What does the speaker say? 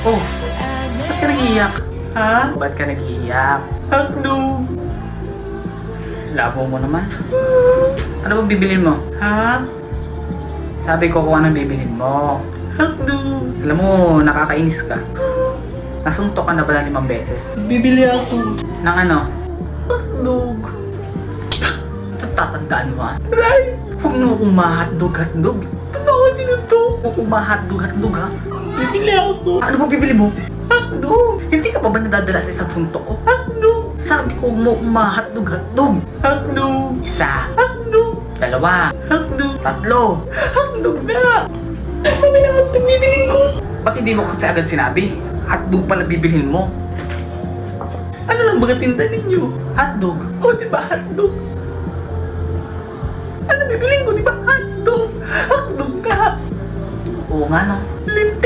Oh, ba't ka nag-iiyak? Ha? Ba't ka nag-iiyak? Hotdog! Labo mo naman. Ano bang bibilin mo? Ha? Sabi ko kung anong bibilin mo. Hotdog! Alam mo, nakakainis ka. Nasuntok ka na ba ng 5 beses? Bibili ako. Ng ano? Hotdog. Ito tatandaan mo ha? Right! Huwag mo akong ma-hotdog. Ano ako sinuntok? Huwag akong ma-hotdog ha? Bibili ako. Ano ba bibili mo? Hotdog! Hindi ka pa ba nadadala sa isang suntok ko? Hotdog! Sabi ko mo ma-hotdog. Hotdog! Isa. Hotdog! 2. Hotdog! 3. Hotdog na! Sabi na hotdog bibilin ko. Ba't hindi mo kasi agad sinabi? Hotdog pala bibilhin mo. Ano lang ba tinda ninyo? Hotdog? O diba hotdog? Ano bibilin ko diba hotdog? Hotdog ka! Oo nga no.